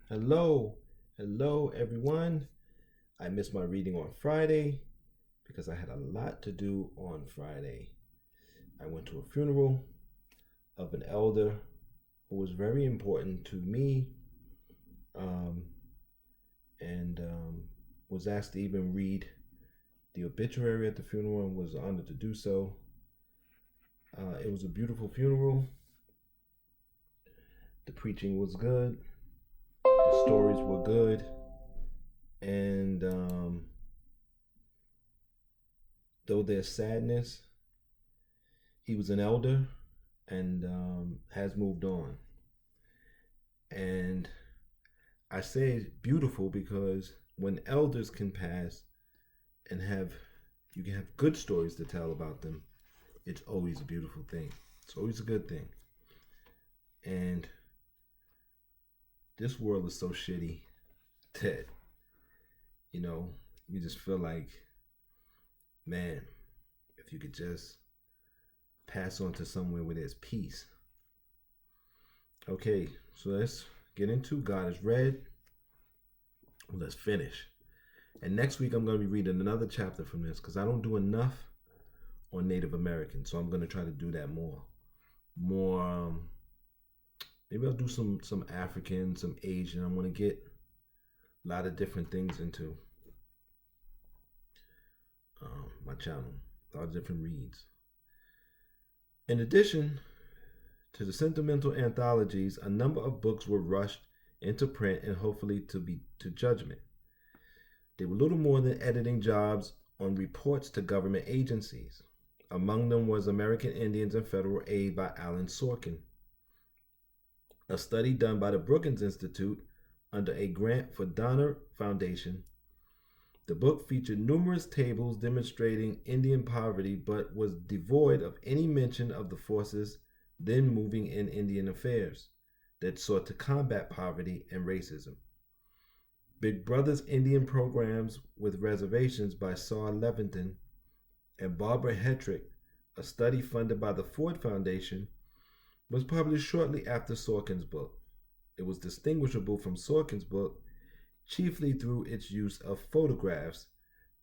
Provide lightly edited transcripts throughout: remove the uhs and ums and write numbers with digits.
Hello, hello everyone. I missed my reading on Friday because I had a lot to do on Friday. I went to a funeral of an elder who was very important to me, um, and was asked to even read the obituary at the funeral and was honored to do so. It was a beautiful funeral. The preaching was good. The stories were good. And though there's sadness, he was an elder and has moved on. And I say it's beautiful because when elders can pass and you can have good stories to tell about them, it's always a beautiful thing. It's always a good thing. And this world is so shitty that, you know, you just feel like, man, if you could just pass on to somewhere where there's peace. Okay, so let's get into God is Red. Let's finish. And next week I'm going to be reading another chapter from this because I don't do enough on Native Americans, so I'm going to try to do that more. Maybe I'll do some African, some Asian. I'm going to get a lot of different things into my channel, a lot of different reads. In addition to the sentimental anthologies, a number of books were rushed into print and hopefully to judgment. They were little more than editing jobs on reports to government agencies. Among them was American Indians and Federal Aid by Alan Sorkin. A study done by the Brookings Institute under a grant for Donner Foundation. The book featured numerous tables demonstrating Indian poverty but was devoid of any mention of the forces then moving in Indian affairs that sought to combat poverty and racism. Big Brother's Indian Programs with Reservations by Saul Leviton and Barbara Hetrick, a study funded by the Ford Foundation, was published shortly after Sorkin's book. It was distinguishable from Sorkin's book chiefly through its use of photographs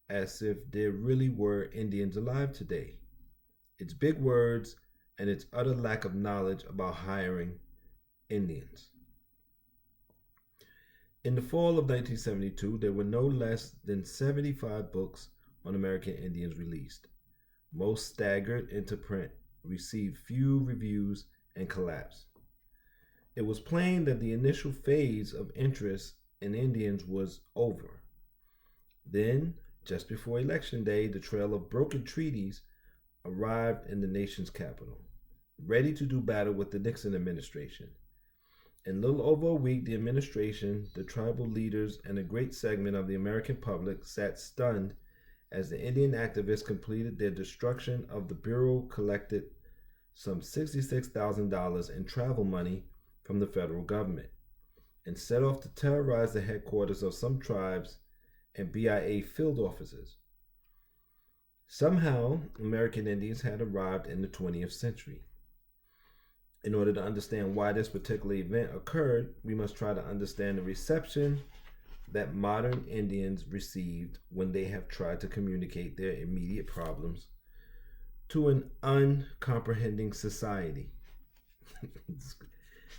as if there really were Indians alive today, its big words, and its utter lack of knowledge about hiring Indians. In the fall of 1972, there were no less than 75 books on American Indians released. Most staggered into print, received few reviews, and collapsed. It was plain that the initial phase of interest in Indians was over. Then, just before Election Day, the trail of broken treaties arrived in the nation's capital, ready to do battle with the Nixon administration. In little over a week, the administration, the tribal leaders, and a great segment of the American public sat stunned as the Indian activists completed their destruction of the Bureau, collected some $66,000 in travel money from the federal government, and set off to terrorize the headquarters of some tribes and BIA field offices. Somehow, American Indians had arrived in the 20th century. In order to understand why this particular event occurred, we must try to understand the reception that modern Indians received when they have tried to communicate their immediate problems to an uncomprehending society.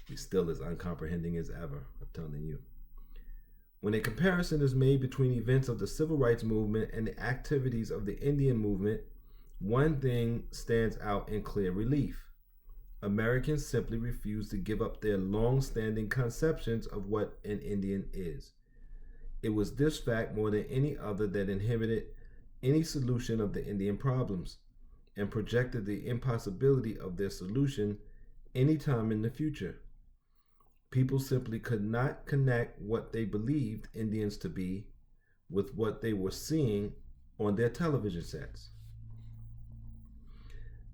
It's still as uncomprehending as ever, I'm telling you. When a comparison is made between events of the civil rights movement and the activities of the Indian movement, one thing stands out in clear relief. Americans simply refused to give up their long-standing conceptions of what an Indian is. It was this fact more than any other that inhibited any solution of the Indian problems and projected the impossibility of their solution any time in the future. People simply could not connect what they believed Indians to be with what they were seeing on their television sets.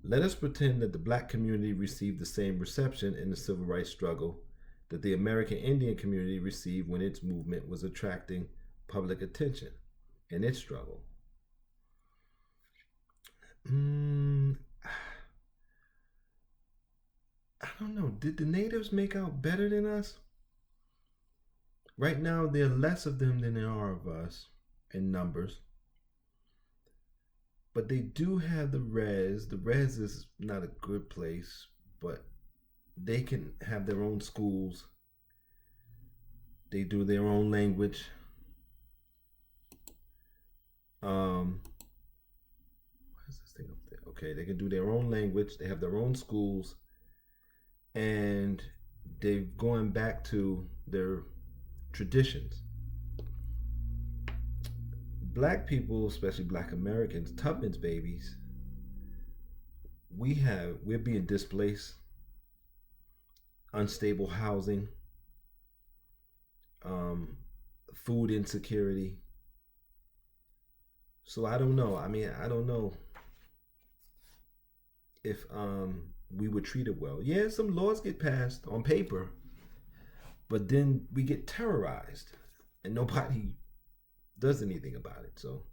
Let us pretend that the black community received the same reception in the civil rights struggle that the American Indian community received when its movement was attracting public attention in its struggle. I don't know. Did the natives make out better than us? Right now, there are less of them than there are of us in numbers, but they do have the res. The res is not a good place, but they can have their own schools. They do their own language. Why is this thing up there? Okay, they can do their own language. They have their own schools, and they're going back to their traditions. Black people, especially Black Americans, Tubman's babies, we're being displaced, unstable housing, um, food insecurity. So I don't know. I mean, I don't know if we were treated well. Yeah, some laws get passed on paper, but then we get terrorized, and nobody does anything about it. So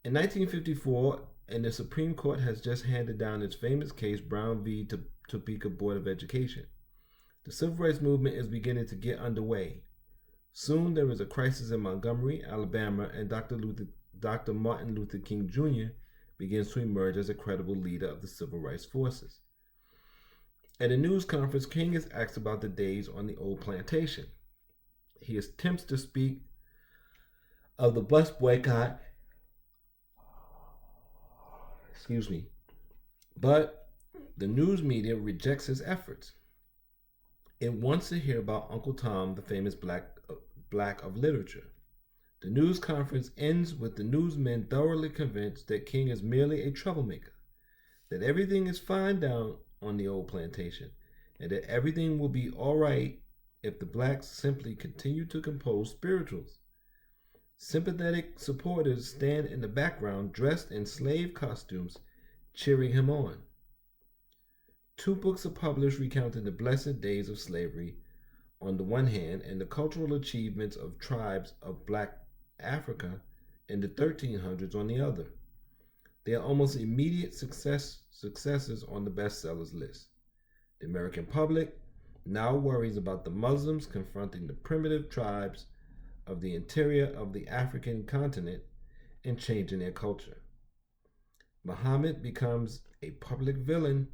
in 1954, and the Supreme Court has just handed down its famous case, Brown v. Topeka Board of Education. The civil rights movement is beginning to get underway. Soon there is a crisis in Montgomery, Alabama, and Dr. Martin Luther King Jr. begins to emerge as a credible leader of the civil rights forces. At a news conference, King is asked about the days on the old plantation. He attempts to speak of the bus boycott, but the news media rejects his efforts. It wants to hear about Uncle Tom, the famous black of literature. The news conference ends with the newsmen thoroughly convinced that King is merely a troublemaker, that everything is fine down on the old plantation, and that everything will be all right if the blacks simply continue to compose spirituals. Sympathetic supporters stand in the background dressed in slave costumes, cheering him on. 2 books are published recounting the blessed days of slavery on the one hand and the cultural achievements of tribes of Black Africa in the 1300s on the other. They are almost immediate successes on the bestsellers list. The American public now worries about the Muslims confronting the primitive tribes of the interior of the African continent and changing their culture. Muhammad becomes a public villain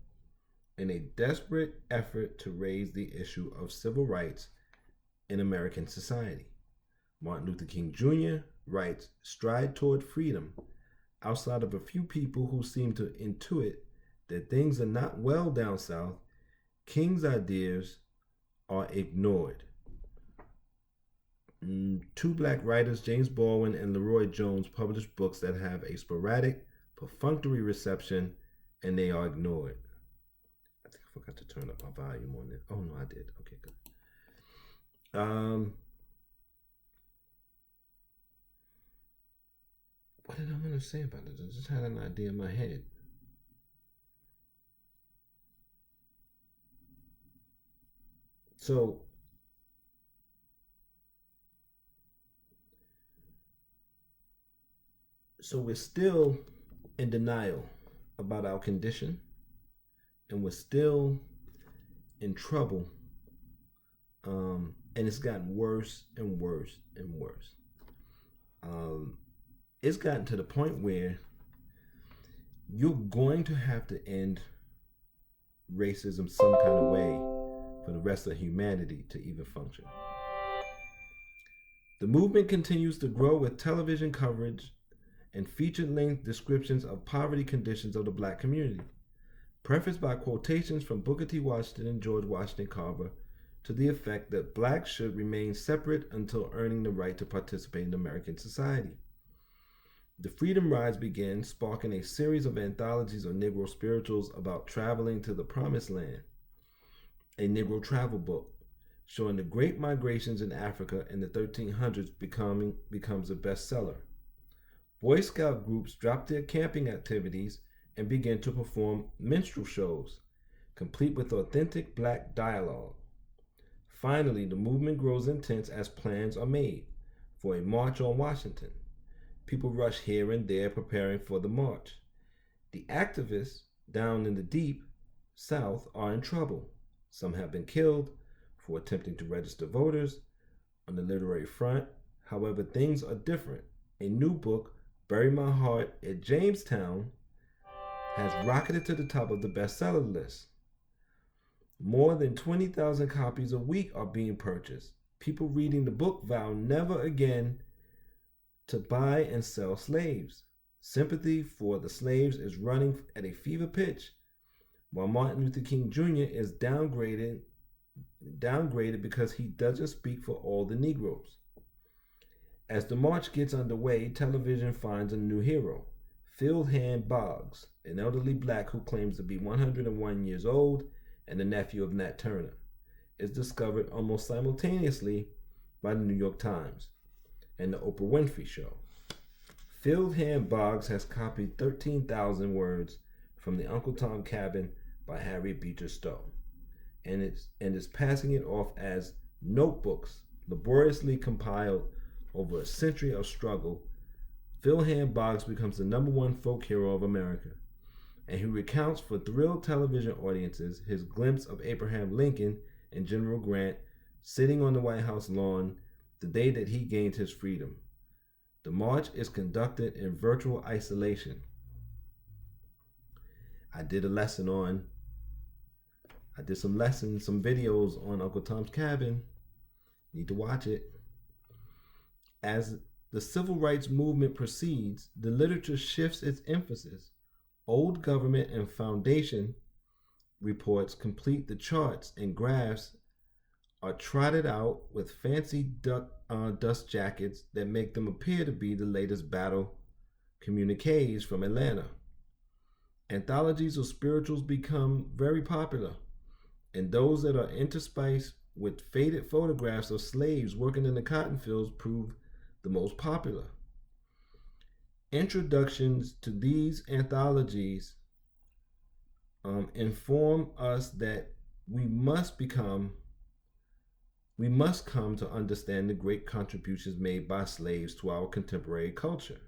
in a desperate effort to raise the issue of civil rights in American society. Martin Luther King Jr. writes, "Stride toward freedom." Outside of a few people who seem to intuit that things are not well down south, King's ideas are ignored. 2 black writers, James Baldwin and Leroy Jones, published books that have a sporadic, perfunctory reception, and they are ignored. I think I forgot to turn up my volume on it. Oh no, I did. Okay, good. What did I want to say about it? I just had an idea in my head. So we're still in denial about our condition, and we're still in trouble, and it's gotten worse and worse and worse. It's gotten to the point where you're going to have to end racism some kind of way for the rest of humanity to even function. The movement continues to grow with television coverage and feature-length descriptions of poverty conditions of the black community, prefaced by quotations from Booker T. Washington and George Washington Carver to the effect that blacks should remain separate until earning the right to participate in American society. The Freedom Rides began, sparking a series of anthologies of Negro spirituals about traveling to the Promised Land, a Negro travel book showing the great migrations in Africa in the 1300s becomes a bestseller. Boy Scout groups dropped their camping activities and began to perform minstrel shows, complete with authentic black dialogue. Finally, the movement grows intense as plans are made for a march on Washington. People rush here and there preparing for the march. The activists down in the deep South are in trouble. Some have been killed for attempting to register voters. on the literary front. However, things are different. A new book, Bury My Heart at Jamestown, has rocketed to the top of the bestseller list. More than 20,000 copies a week are being purchased. People reading the book vow never again to buy and sell slaves. Sympathy for the slaves is running at a fever pitch, while Martin Luther King Jr. is downgraded because he doesn't speak for all the Negroes. As the march gets underway, television finds a new hero, Field Hand Boggs, an elderly black who claims to be 101 years old and the nephew of Nat Turner, is discovered almost simultaneously by the New York Times and the Oprah Winfrey Show. Field Hand Boggs has copied 13,000 words from the Uncle Tom Cabin by Harriet Beecher Stowe, and is passing it off as notebooks laboriously compiled over a century of struggle. Field Hand Boggs becomes the #1 folk hero of America, and he recounts for thrilled television audiences his glimpse of Abraham Lincoln and General Grant sitting on the White House lawn the day that he gained his freedom. The march is conducted in virtual isolation. I did some videos on Uncle Tom's Cabin. Need to watch it. As the civil rights movement proceeds, the literature shifts its emphasis. Old government and foundation reports complete the charts, and graphs are trotted out with fancy dust jackets that make them appear to be the latest battle communiques from Atlanta. Anthologies of spirituals become very popular, and those that are interspiced with faded photographs of slaves working in the cotton fields prove the most popular. Introductions to these anthologies inform us that we must come to understand the great contributions made by slaves to our contemporary culture.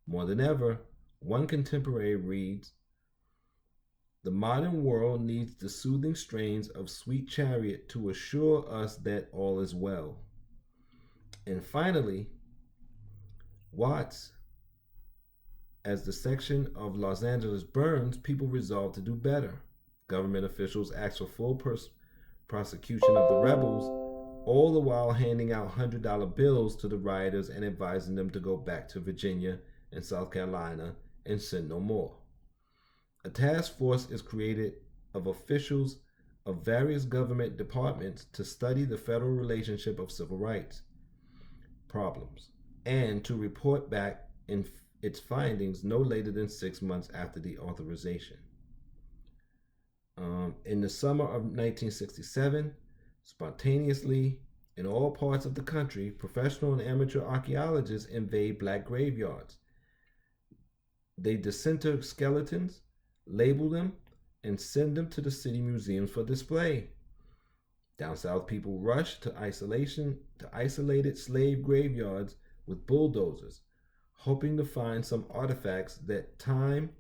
More than ever, one contemporary reads, "The modern world needs the soothing strains of Sweet Chariot to assure us that all is well." And finally, Watts, as the section of Los Angeles burns, people resolve to do better. Government officials ask for full prosecution of the rebels, all the while handing out $100 bills to the rioters and advising them to go back to Virginia and South Carolina and sin no more. A task force is created of officials of various government departments to study the federal relationship of civil rights problems and to report back its findings no later than 6 months after the authorization. In the summer of 1967, spontaneously, in all parts of the country, professional and amateur archaeologists invade black graveyards. They disinter skeletons, label them, and send them to the city museums for display. Down south, people rush to isolated slave graveyards with bulldozers, hoping to find some artifacts that time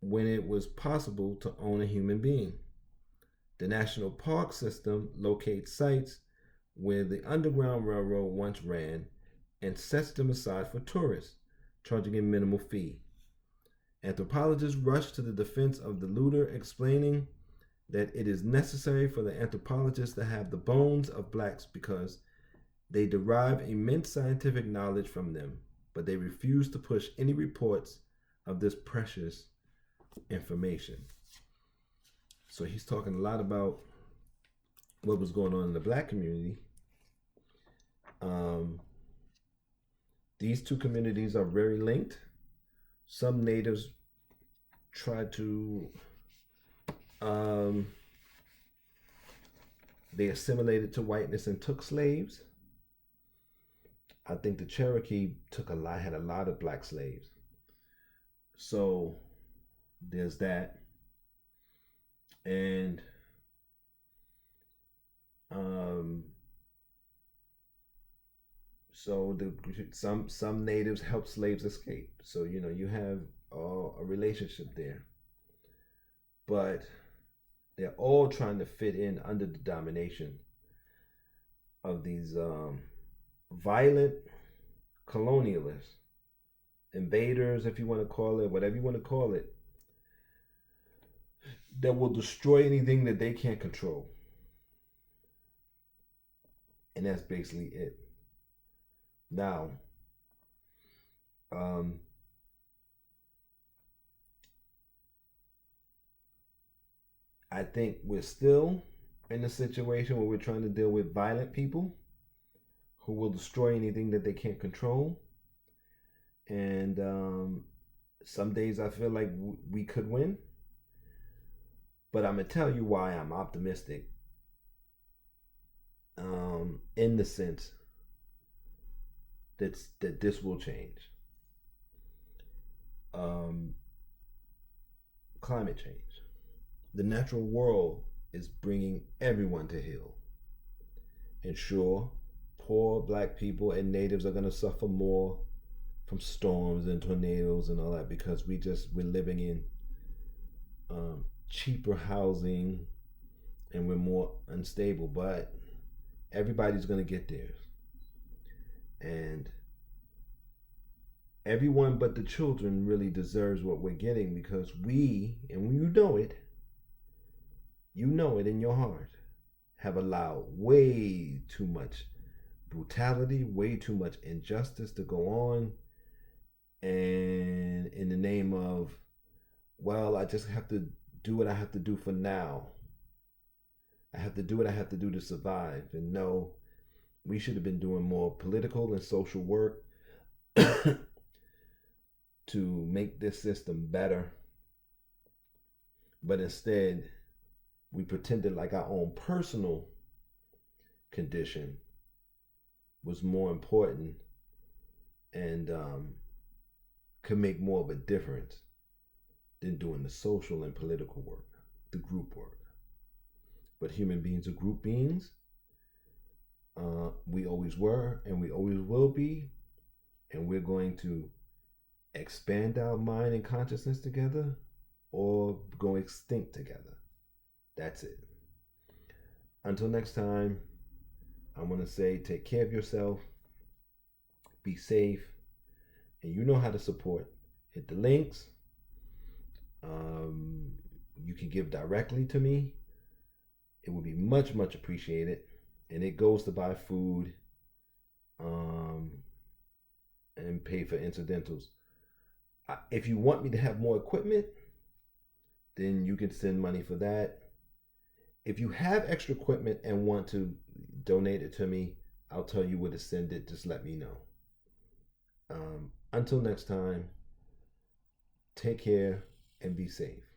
when it was possible to own a human being. The National Park System locates sites where the Underground Railroad once ran and sets them aside for tourists, charging a minimal fee. Anthropologists rush to the defense of the looter, explaining that it is necessary for the anthropologists to have the bones of blacks because they derive immense scientific knowledge from them, but they refuse to push any reports of this precious information. So he's talking a lot about what was going on in the black community. These two communities are very linked. Some natives tried to they assimilated to whiteness and took slaves. I think the Cherokee had a lot of black slaves. So there's that. And so some natives help slaves escape. So you have a relationship there. But they're all trying to fit in under the domination of these violent colonialists, invaders, if you want to call it, whatever you want to call it, that will destroy anything that they can't control. And that's basically it. Now, um, I think we're still in a situation where we're trying to deal with violent people who will destroy anything that they can't control. And some days I feel like we could win. But I'm going to tell you why I'm optimistic, in the sense that this will change. Um, Climate change. The natural world is bringing everyone to heel. And sure, poor black people and natives are going to suffer more from storms and tornadoes and all that because we're living in cheaper housing and we're more unstable. But everybody's going to get theirs. And everyone but the children really deserves what we're getting because we, and you know it in your heart, have allowed way too much brutality, way too much injustice to go on. And in the name of, well, I just have to do what I have to do for now. I have to do what I have to do to survive. And no, we should have been doing more political and social work to make this system better. But instead, we pretended like our own personal condition was more important and could make more of a difference than doing the social and political work, the group work. But human beings are group beings. We always were and we always will be. And we're going to expand our mind and consciousness together or go extinct together. That's it. Until next time, I want to say take care of yourself, be safe, and you know how to support. Hit the links. You can give directly to me. It would be much, much appreciated. And it goes to buy food and pay for incidentals. If you want me to have more equipment, then you can send money for that. If you have extra equipment and want to donate it to me, I'll tell you where to send it. Just let me know. Until next time, take care and be safe.